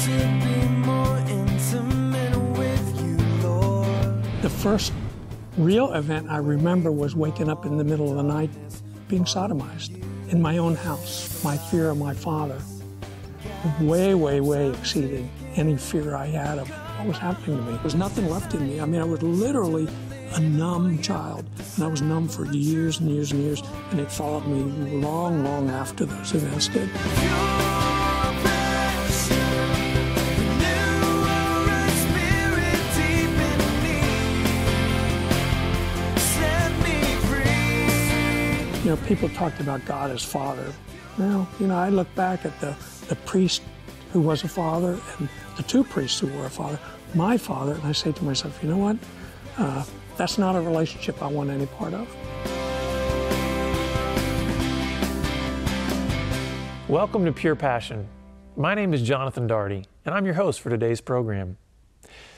to be more intimate with you, Lord. The first real event I remember was waking up in the middle of the night being sodomized in my own house. My fear of my father way, way, way exceeded any fear I had of what was happening to me. There was nothing left in me. I mean, I was literally a numb child, and I was numb for years and years and years, and it followed me long, long after those events did. You know, people talked about God as Father. Well, you know, I look back at the priest who was a father and the two priests who were a father, my father, and I say to myself, you know what? That's not a relationship I want any part of. Welcome to Pure Passion. My name is Jonathan Daugherty, and I'm your host for today's program.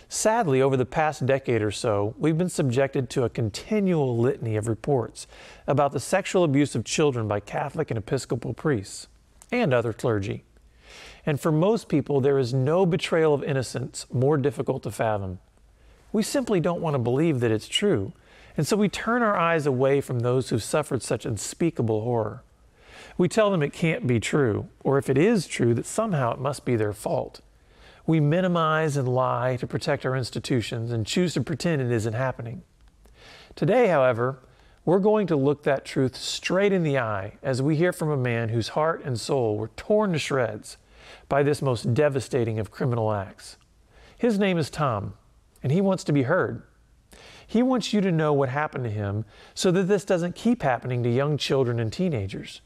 Sadly, over the past decade or so, we've been subjected to a continual litany of reports about the sexual abuse of children by Catholic and Episcopal priests and other clergy. And for most people, there is no betrayal of innocence more difficult to fathom. We simply don't want to believe that it's true, and so we turn our eyes away from those who've suffered such unspeakable horror. We tell them it can't be true, or if it is true, that somehow it must be their fault. We minimize and lie to protect our institutions and choose to pretend it isn't happening. Today, however, we're going to look that truth straight in the eye as we hear from a man whose heart and soul were torn to shreds by this most devastating of criminal acts. His name is Tom, and he wants to be heard. He wants you to know what happened to him so that this doesn't keep happening to young children and teenagers,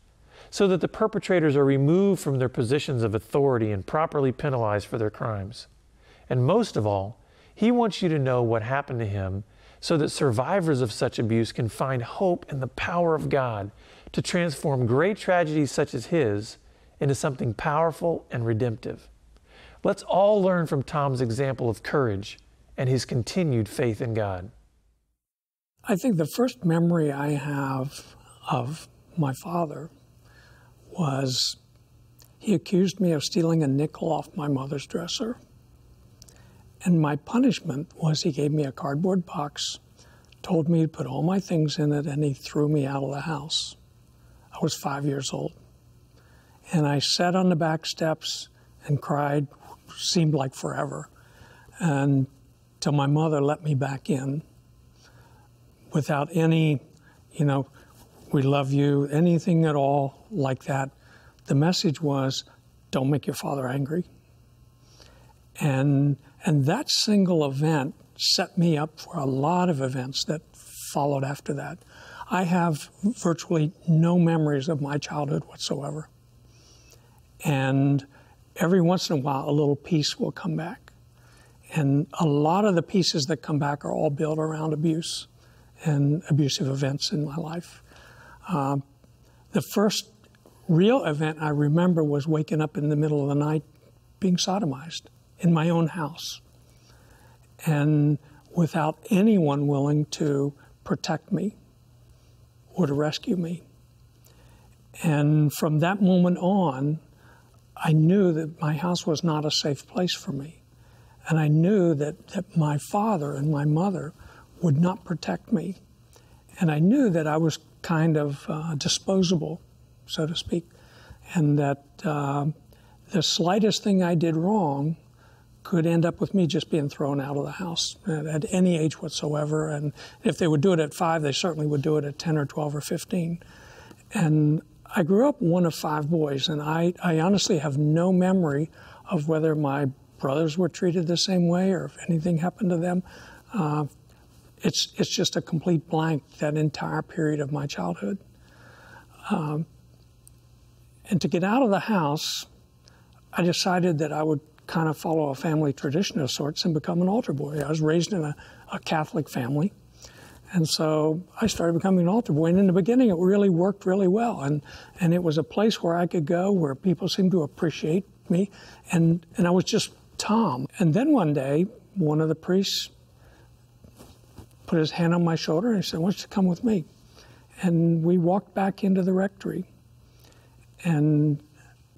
so that the perpetrators are removed from their positions of authority and properly penalized for their crimes. And most of all, he wants you to know what happened to him so that survivors of such abuse can find hope in the power of God to transform great tragedies such as his into something powerful and redemptive. Let's all learn from Tom's example of courage and his continued faith in God. I think the first memory I have of my father was he accused me of stealing a nickel off my mother's dresser. And my punishment was he gave me a cardboard box, told me to put all my things in it, and he threw me out of the house. I was 5 years old. And I sat on the back steps and cried, seemed like forever, until my mother let me back in without any, we love you, anything at all like that. The message was, don't make your father angry. And that single event set me up for a lot of events that followed after that. I have virtually no memories of my childhood whatsoever. And every once in a while, a little piece will come back. And a lot of the pieces that come back are all built around abuse and abusive events in my life. The first real event I remember was waking up in the middle of the night being sodomized in my own house, and without anyone willing to protect me or to rescue me. And from that moment on, I knew that my house was not a safe place for me. And I knew that my father and my mother would not protect me. And I knew that I was kind of disposable, so to speak, and that the slightest thing I did wrong could end up with me just being thrown out of the house at any age whatsoever. And if they would do it at 5, they certainly would do it at 10 or 12 or 15. And I grew up one of 5 boys, and I honestly have no memory of whether my brothers were treated the same way or if anything happened to them. It's just a complete blank, that entire period of my childhood. And to get out of the house, I decided that I would kind of follow a family tradition of sorts and become an altar boy. I was raised in a Catholic family. And so I started becoming an altar boy. And in the beginning, it really worked really well. And it was a place where I could go where people seemed to appreciate me. And I was just Tom. And then one day, one of the priests put his hand on my shoulder and he said, "Why don't you come with me?" And we walked back into the rectory. And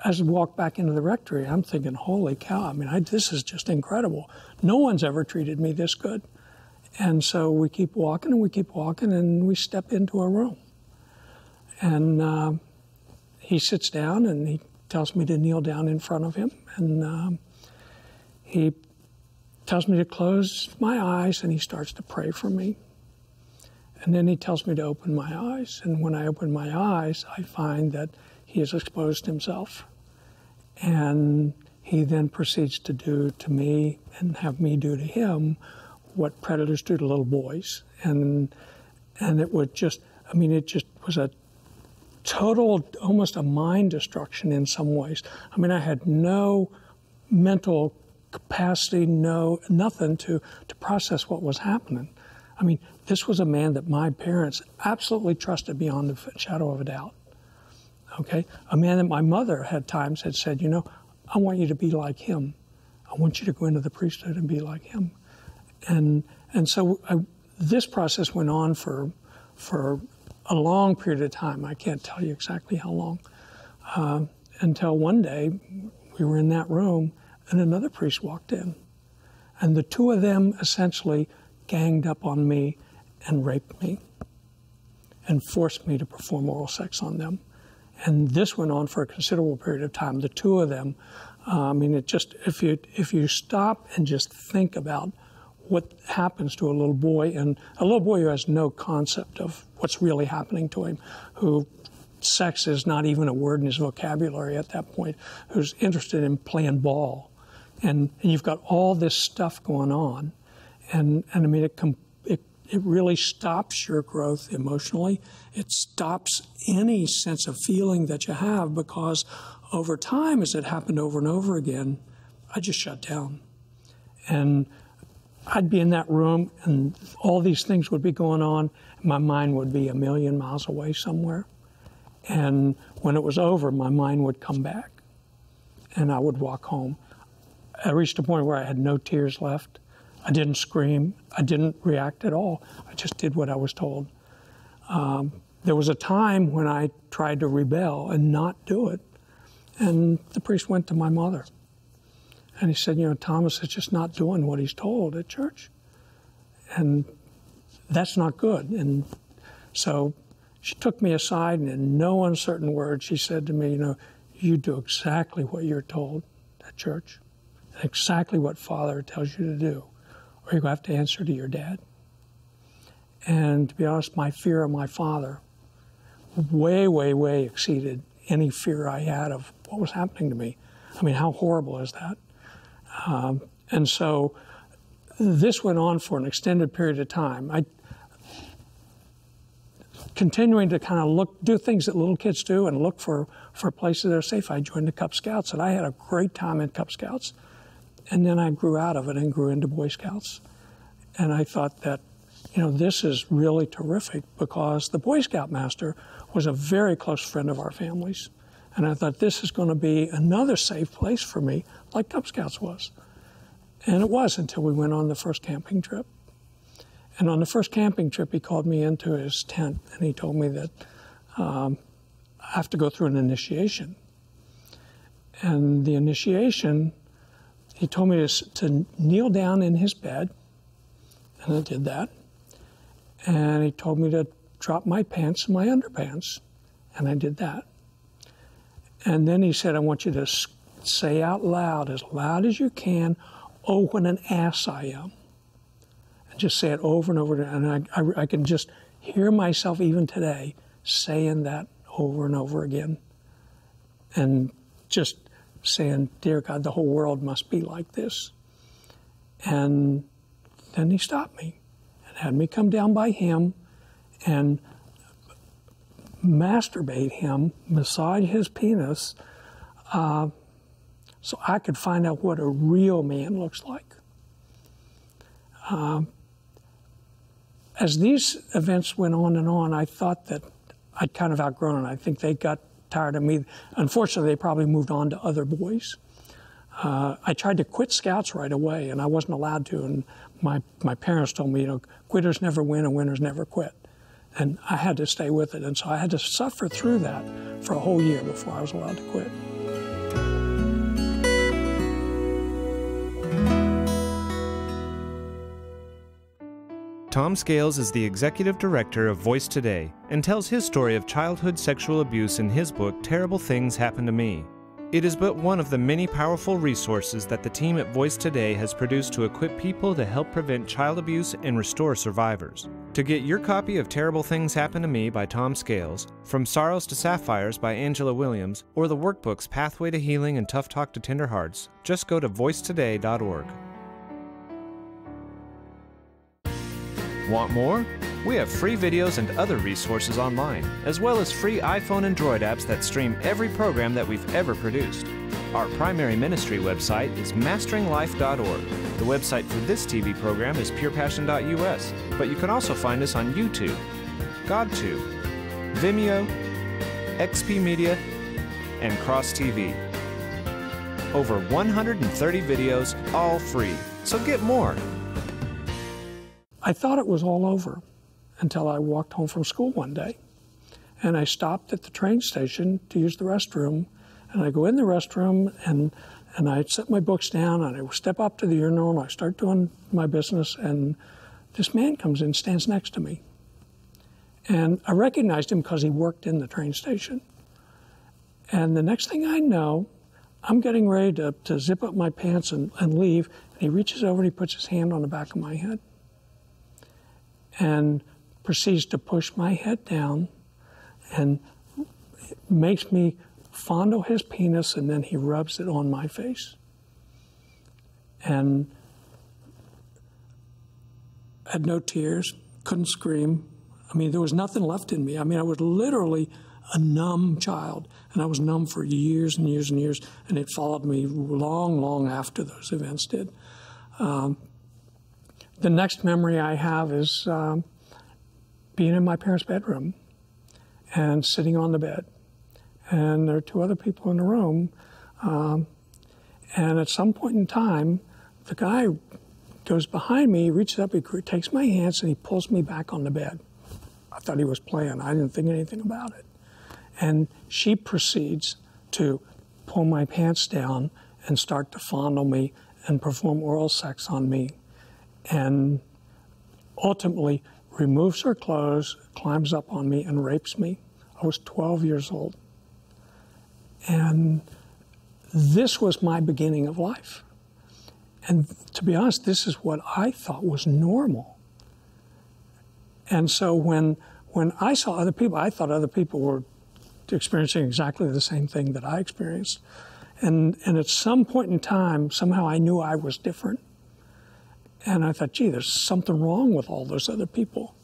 as I walk back into the rectory, I'm thinking, holy cow, I mean, this is just incredible. No one's ever treated me this good. And so we keep walking and we keep walking, and we step into a room. And he sits down and he tells me to kneel down in front of him. And he tells me to close my eyes, and he starts to pray for me. And then he tells me to open my eyes. And when I open my eyes, I find that he has exposed himself. And he then proceeds to do to me and have me do to him what predators do to little boys. And it would just, I mean, it just was a total, almost a mind destruction in some ways. I mean, I had no mental capacity, nothing to process what was happening. I mean, this was a man that my parents absolutely trusted beyond the shadow of a doubt. Okay? A man that my mother had times had said, you know, I want you to be like him. I want you to go into the priesthood and be like him. And so this process went on for a long period of time. I can't tell you exactly how long. Until one day we were in that room and another priest walked in. And the two of them essentially ganged up on me and raped me and forced me to perform oral sex on them. And this went on for a considerable period of time. The two of them, I mean, it just, if you stop and just think about what happens to a little boy, and a little boy who has no concept of what's really happening to him, who sex is not even a word in his vocabulary at that point, who's interested in playing ball. And you've got all this stuff going on. And I mean, it really stops your growth emotionally. It stops any sense of feeling that you have, because over time, as it happened over and over again, I just shut down. And I'd be in that room and all these things would be going on. My mind would be a million miles away somewhere. And when it was over, my mind would come back and I would walk home. I reached a point where I had no tears left. I didn't scream. I didn't react at all. I just did what I was told. There was a time when I tried to rebel and not do it. And the priest went to my mother. And he said, you know, Thomas is just not doing what he's told at church. And that's not good. And so she took me aside, and in no uncertain words, she said to me, you know, you do exactly what you're told at church, and exactly what Father tells you to do, or you're going to have to answer to your dad. And to be honest, my fear of my father way, way, way exceeded any fear I had of what was happening to me. I mean, how horrible is that? And so this went on for an extended period of time. Continuing to kind of do things that little kids do and look for places that are safe. I joined the Cub Scouts, and I had a great time in Cub Scouts. And then I grew out of it and grew into Boy Scouts. And I thought that, you know, this is really terrific, because the Boy Scout master was a very close friend of our family's. And I thought, this is going to be another safe place for me, like Cub Scouts was. And it was, until we went on the first camping trip. And on the first camping trip, he called me into his tent, and he told me that I have to go through an initiation. And the initiation, he told me to kneel down in his bed, and I did that. And he told me to drop my pants and my underpants, and I did that. And then he said, I want you to say out loud as you can, oh, what an ass I am. And just say it over and over. And I can just hear myself even today saying that over and over again. And just saying, dear God, the whole world must be like this. And then he stopped me and had me come down by him and masturbate him, massage his penis, so I could find out what a real man looks like. As these events went on, I thought that I'd kind of outgrown it. I think they got tired of me. Unfortunately, they probably moved on to other boys. I tried to quit Scouts right away, and I wasn't allowed to. And my parents told me, you know, quitters never win and winners never quit. And I had to stay with it. And so I had to suffer through that for a whole year before I was allowed to quit. Tom Scales is the executive director of Voice Today and tells his story of childhood sexual abuse in his book, Terrible Things Happen to Me. It is but one of the many powerful resources that the team at Voice Today has produced to equip people to help prevent child abuse and restore survivors. To get your copy of Terrible Things Happen to Me by Tom Scales, From Sorrows to Sapphires by Angela Williams, or the workbooks Pathway to Healing and Tough Talk to Tender Hearts, just go to voicetoday.org. Want more? We have free videos and other resources online, as well as free iPhone and Droid apps that stream every program that we've ever produced. Our primary ministry website is masteringlife.org. The website for this TV program is purepassion.us, but you can also find us on YouTube, GodTube, Vimeo, XP Media, and Cross TV. Over 130 videos, all free, so get more. I thought it was all over until I walked home from school one day. And I stopped at the train station to use the restroom. And I go in the restroom and I set my books down and I step up to the urinal and I start doing my business. And this man comes in, stands next to me. And I recognized him because he worked in the train station. And the next thing I know, I'm getting ready to zip up my pants and leave. And he reaches over and he puts his hand on the back of my head and proceeds to push my head down and makes me fondle his penis, and then he rubs it on my face. And I had no tears, couldn't scream. I mean, there was nothing left in me. I mean, I was literally a numb child, and I was numb for years and years and years, and it followed me long, long after those events did. The next memory I have is being in my parents' bedroom and sitting on the bed. And there are two other people in the room. And at some point in time, the guy goes behind me, he reaches up, he takes my hands, and he pulls me back on the bed. I thought he was playing. I didn't think anything about it. And she proceeds to pull my pants down and start to fondle me and perform oral sex on me. And ultimately removes her clothes, climbs up on me, and rapes me. I was 12 years old. And this was my beginning of life. And to be honest, this is what I thought was normal. And so when I saw other people, I thought other people were experiencing exactly the same thing that I experienced. And at some point in time, somehow I knew I was different. And I thought, gee, there's something wrong with all those other people.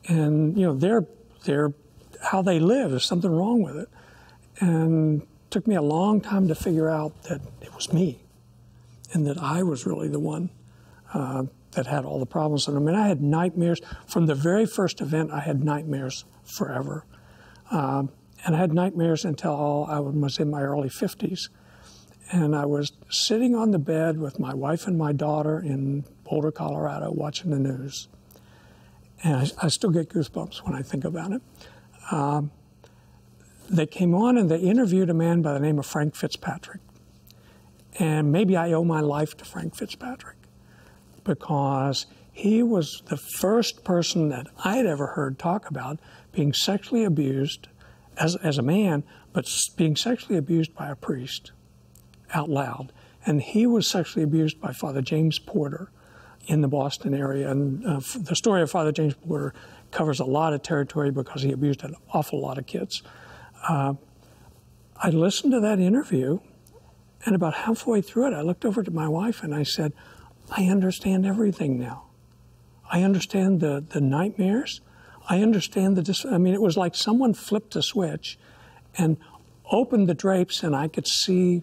And, you know, they're how they live, there's something wrong with it. And it took me a long time to figure out that it was me and that I was really the one that had all the problems. And I mean, I had nightmares. From the very first event, I had nightmares forever. And I had nightmares until I was in my early 50s. And I was sitting on the bed with my wife and my daughter in Boulder, Colorado, watching the news. And I still get goosebumps when I think about it. They came on and they interviewed a man by the name of Frank Fitzpatrick. And maybe I owe my life to Frank Fitzpatrick because he was the first person that I had ever heard talk about being sexually abused as a man, but being sexually abused by a priest out loud. And he was sexually abused by Father James Porter in the Boston area. And the story of Father James Porter covers a lot of territory because he abused an awful lot of kids. I listened to that interview, and about halfway through it, I looked over to my wife and I said, I understand everything now. I understand the nightmares. I understand I mean, it was like someone flipped a switch and opened the drapes, and I could see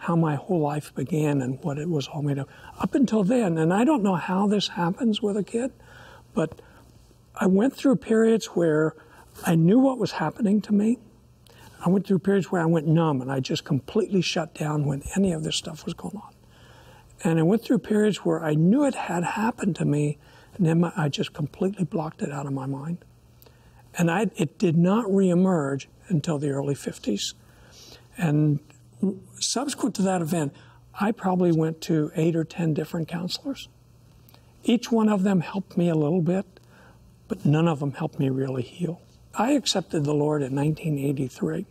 how my whole life began and what it was all made of. Up until then, and I don't know how this happens with a kid, but I went through periods where I knew what was happening to me. I went through periods where I went numb and I just completely shut down when any of this stuff was going on. And I went through periods where I knew it had happened to me, and then I just completely blocked it out of my mind. And it did not reemerge until the early 50s. And subsequent to that event, I probably went to 8 or 10 different counselors. Each one of them helped me a little bit, but none of them helped me really heal. I accepted the Lord in 1983,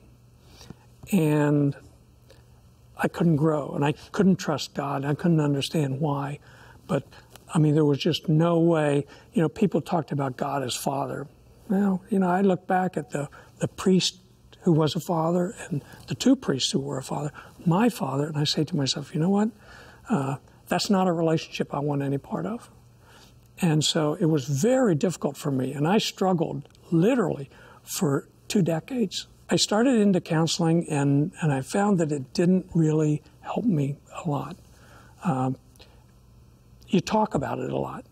and I couldn't grow, and I couldn't trust God. I couldn't understand why, but I mean, there was just no way. You know, people talked about God as Father. Well, you know, I look back at the priest who was a father and the two priests who were a father, my father, and I say to myself, you know what? That's not a relationship I want any part of. And so it was very difficult for me, and I struggled literally for 2 decades. I started into counseling, and I found that it didn't really help me a lot. You talk about it a lot,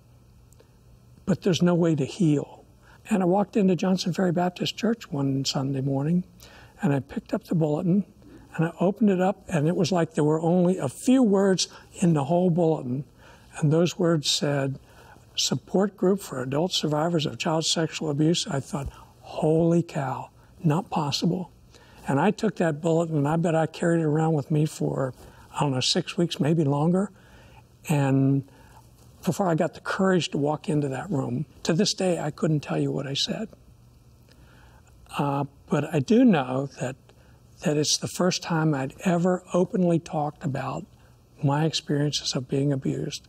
but there's no way to heal. And I walked into Johnson Ferry Baptist Church one Sunday morning, and I picked up the bulletin, and I opened it up, and it was like there were only a few words in the whole bulletin, and those words said, "Support Group for Adult Survivors of Child Sexual Abuse." I thought, holy cow, not possible. And I took that bulletin, and I bet I carried it around with me for, I don't know, 6 weeks, maybe longer. And before I got the courage to walk into that room, to this day, I couldn't tell you what I said. But I do know that it's the first time I'd ever openly talked about my experiences of being abused.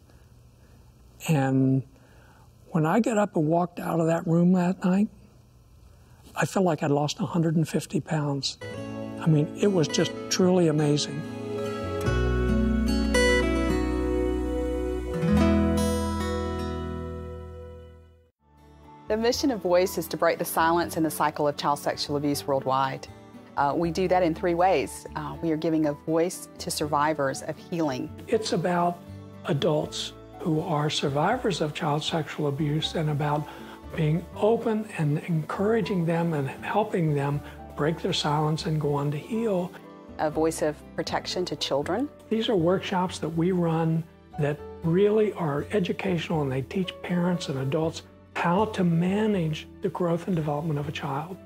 And when I got up and walked out of that room that night, I felt like I'd lost 150 pounds. I mean, it was just truly amazing. The mission of Voice is to break the silence and the cycle of child sexual abuse worldwide. We do that in 3 ways. We are giving a voice to survivors of healing. It's about adults who are survivors of child sexual abuse and about being open and encouraging them and helping them break their silence and go on to heal. A voice of protection to children. These are workshops that we run that really are educational, and they teach parents and adults how to manage the growth and development of a child.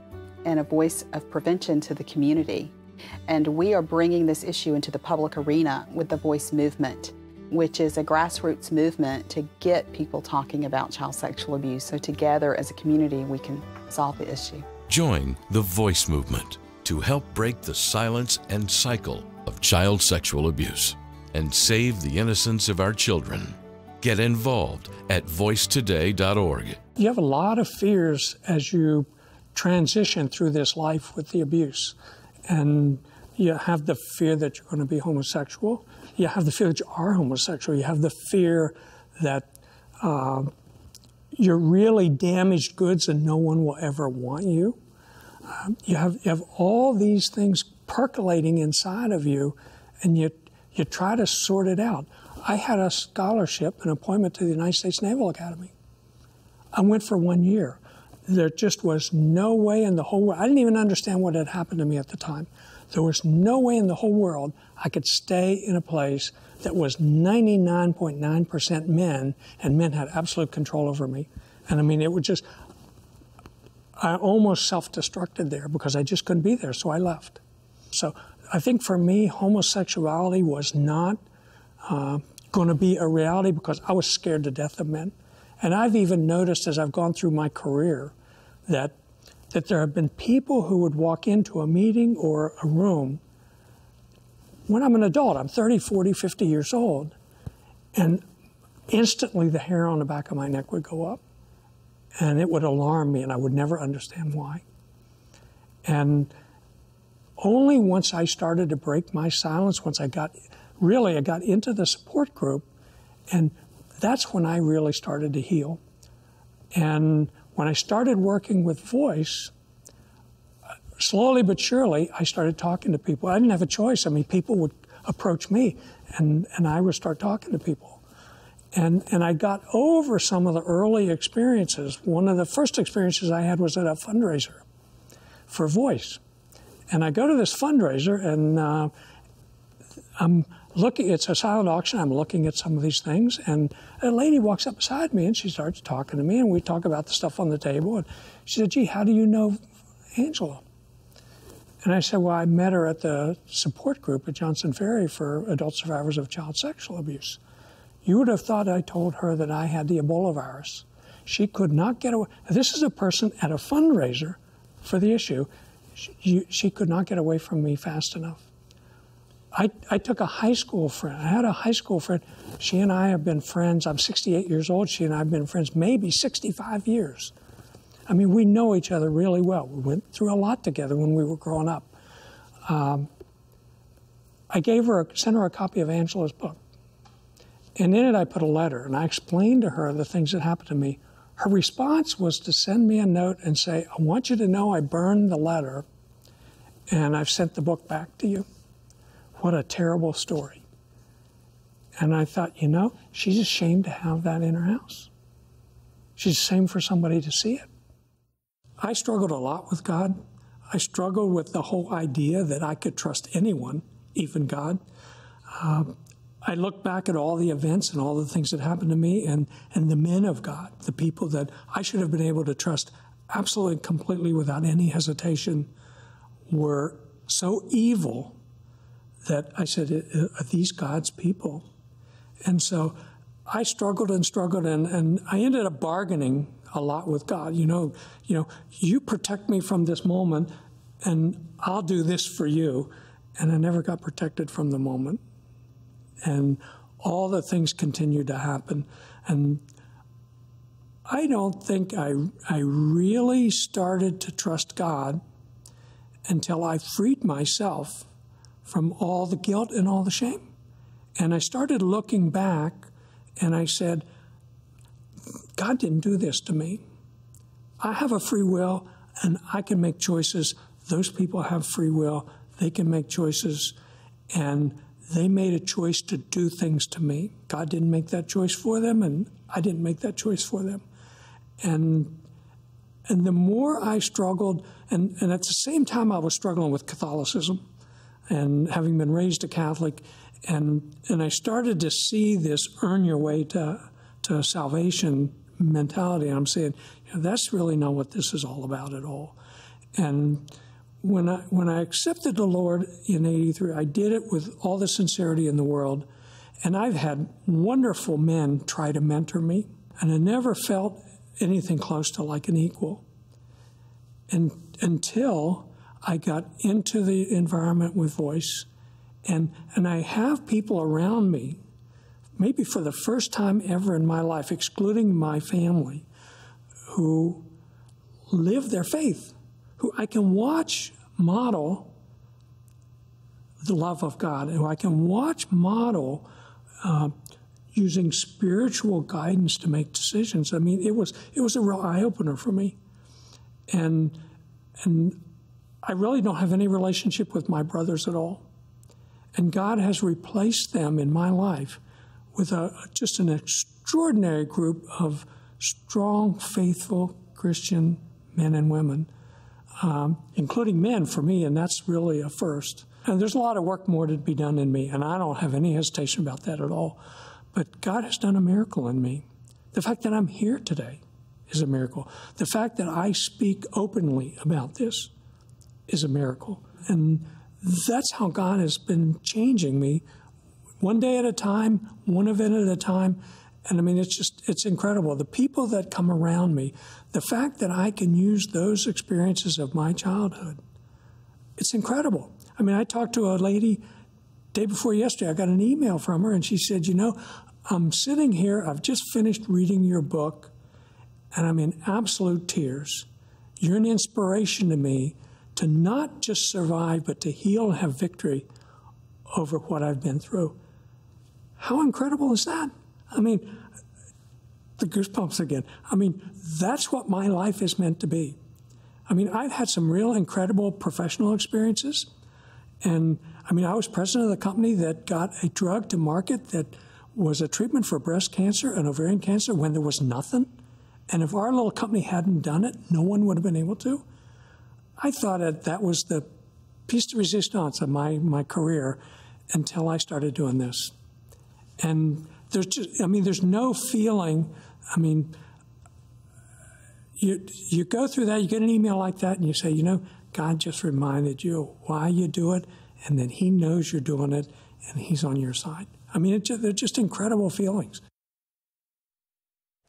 And a voice of prevention to the community. And we are bringing this issue into the public arena with the Voice movement, which is a grassroots movement to get people talking about child sexual abuse. So together as a community, we can solve the issue. Join the Voice movement to help break the silence and cycle of child sexual abuse and save the innocence of our children. Get involved at voicetoday.org. You have a lot of fears as you transition through this life with the abuse. And you have the fear that you're going to be homosexual. You have the fear that you are homosexual. You have the fear that you're really damaged goods and no one will ever want you. You have all these things percolating inside of you, and you try to sort it out. I had a scholarship, an appointment to the United States Naval Academy. I went for 1 year. There just was no way in the whole world. I didn't even understand what had happened to me at the time. There was no way in the whole world I could stay in a place that was 99.9% men, and men had absolute control over me. And I mean, it was just, I almost self-destructed there because I just couldn't be there, so I left. So I think for me, homosexuality was not going to be a reality because I was scared to death of men. And I've even noticed as I've gone through my career that there have been people who would walk into a meeting or a room when I'm an adult, I'm 30, 40, 50 years old, and instantly the hair on the back of my neck would go up, and it would alarm me, and I would never understand why. And only once I started to break my silence, once I got into the support group, and that's when I really started to heal. And when I started working with Voice, slowly but surely, I started talking to people. I didn't have a choice. I mean, people would approach me, and I would start talking to people. And I got over some of the early experiences. One of the first experiences I had was at a fundraiser for Voice. And I go to this fundraiser, and I'm looking, it's a silent auction, I'm looking at some of these things, and a lady walks up beside me, and she starts talking to me, and we talk about the stuff on the table, and she said, "Gee, how do you know Angela?" And I said, "Well, I met her at the support group at Johnson Ferry for adult survivors of child sexual abuse." You would have thought I told her that I had the Ebola virus. She could not get away. This is a person at a fundraiser for the issue. She could not get away from me fast enough. I took a high school friend. I had a high school friend. She and I have been friends. I'm 68 years old. She and I have been friends maybe 65 years. I mean, we know each other really well. We went through a lot together when we were growing up. I sent her a copy of Angela's book. And in it, I put a letter, and I explained to her the things that happened to me. Her response was to send me a note and say, I want you to know I burned the letter, and I've sent the book back to you. What a terrible story. And I thought, she's ashamed to have that in her house. She's ashamed for somebody to see it. I struggled a lot with God. I struggled with the whole idea that I could trust anyone, even God. I look back at all the events and all the things that happened to me and the men of God, the people that I should have been able to trust absolutely, completely, without any hesitation, were so evil that I said, are these God's people? And so I struggled and struggled, and I ended up bargaining a lot with God. You protect me from this moment, and I'll do this for you. And I never got protected from the moment. And all the things continued to happen. And I don't think I really started to trust God until I freed myself from all the guilt and all the shame. And I started looking back, and I said, God didn't do this to me. I have a free will, and I can make choices. Those people have free will. They can make choices, and they made a choice to do things to me. God didn't make that choice for them, and I didn't make that choice for them. And the more I struggled, and at the same time I was struggling with Catholicism and having been raised a Catholic, and I started to see this earn your way to salvation mentality. And I'm saying, that's really not what this is all about at all. And when I accepted the Lord in '83, I did it with all the sincerity in the world. And I've had wonderful men try to mentor me, and I never felt anything close to like an equal. And until I got into the environment with Voice, and I have people around me, maybe for the first time ever in my life, excluding my family, who live their faith, who I can watch model the love of God, who I can watch model using spiritual guidance to make decisions. I mean, it was a real eye-opener for me. And I really don't have any relationship with my brothers at all. And God has replaced them in my life with just an extraordinary group of strong, faithful Christian men and women, including men for me, and that's really a first. And there's a lot of work more to be done in me, and I don't have any hesitation about that at all. But God has done a miracle in me. The fact that I'm here today is a miracle. The fact that I speak openly about this is a miracle. And that's how God has been changing me, one day at a time, one event at a time. And I mean, it's incredible. The people that come around me, the fact that I can use those experiences of my childhood, it's incredible. I mean, I talked to a lady day before yesterday. I got an email from her, and she said, I'm sitting here, I've just finished reading your book, and I'm in absolute tears. You're an inspiration to me to not just survive, but to heal and have victory over what I've been through. How incredible is that? I mean, the goosebumps again. I mean, that's what my life is meant to be. I mean, I've had some real incredible professional experiences. And I mean, I was president of the company that got a drug to market that was a treatment for breast cancer and ovarian cancer when there was nothing. And if our little company hadn't done it, no one would have been able to. I thought that was the piece de resistance of my career until I started doing this. And there's no feeling, you go through that, you get an email like that, and you say, God just reminded you why you do it, and that He knows you're doing it, and He's on your side. I mean, they're just incredible feelings.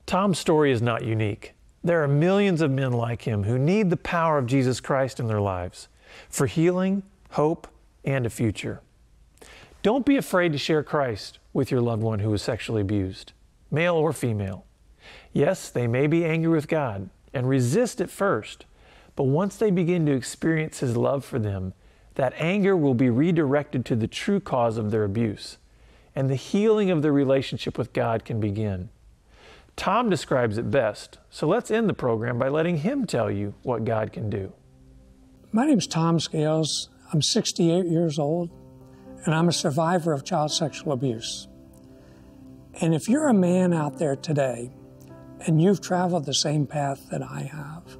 Tom's story is not unique. There are millions of men like him who need the power of Jesus Christ in their lives for healing, hope, and a future. Don't be afraid to share Christ with your loved one who is sexually abused, male or female. Yes, they may be angry with God and resist at first, but once they begin to experience His love for them, that anger will be redirected to the true cause of their abuse, and the healing of their relationship with God can begin. Tom describes it best, so let's end the program by letting him tell you what God can do. My name's Tom Scales. I'm 68 years old, and I'm a survivor of child sexual abuse. And if you're a man out there today, and you've traveled the same path that I have,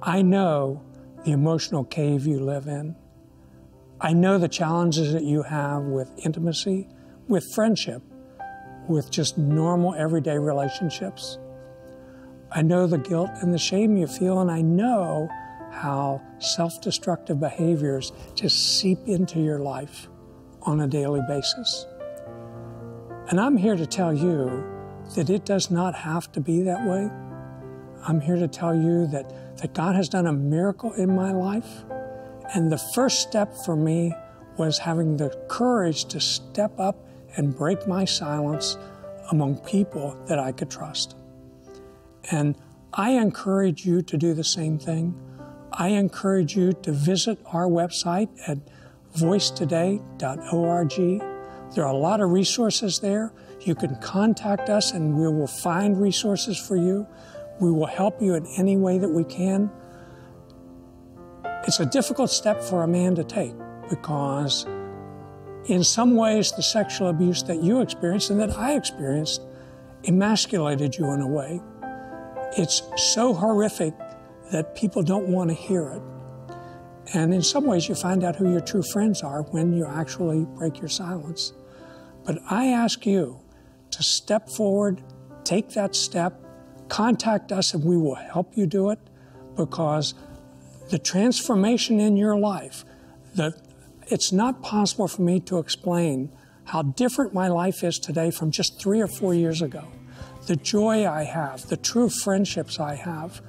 I know the emotional cave you live in. I know the challenges that you have with intimacy, with friendship, with just normal everyday relationships. I know the guilt and the shame you feel, and I know how self-destructive behaviors just seep into your life on a daily basis. And I'm here to tell you that it does not have to be that way. I'm here to tell you that God has done a miracle in my life. And the first step for me was having the courage to step up and break my silence among people that I could trust. And I encourage you to do the same thing. I encourage you to visit our website at voicetoday.org. There are a lot of resources there. You can contact us and we will find resources for you. We will help you in any way that we can. It's a difficult step for a man to take because in some ways the sexual abuse that you experienced and that I experienced emasculated you in a way. It's so horrific that people don't want to hear it. And in some ways you find out who your true friends are when you actually break your silence. But I ask you to step forward, take that step, contact us and we will help you do it, because the transformation in your life, it's not possible for me to explain how different my life is today from just 3 or 4 years ago. The joy I have, the true friendships I have,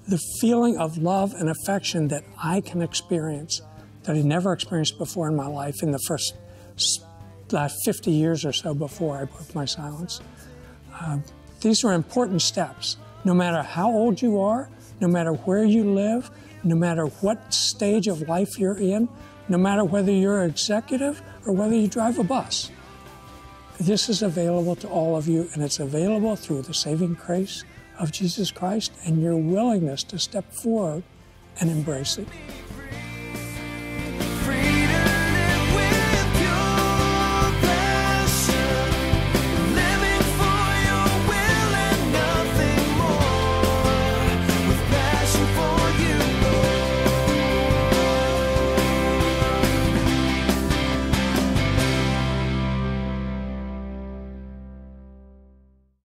the feeling of love and affection that I can experience that I never experienced before in my life in the first 50 years or so before I broke my silence. These are important steps. No matter how old you are, no matter where you live, no matter what stage of life you're in, no matter whether you're an executive or whether you drive a bus. This is available to all of you, and it's available through the saving grace of Jesus Christ and your willingness to step forward and embrace it.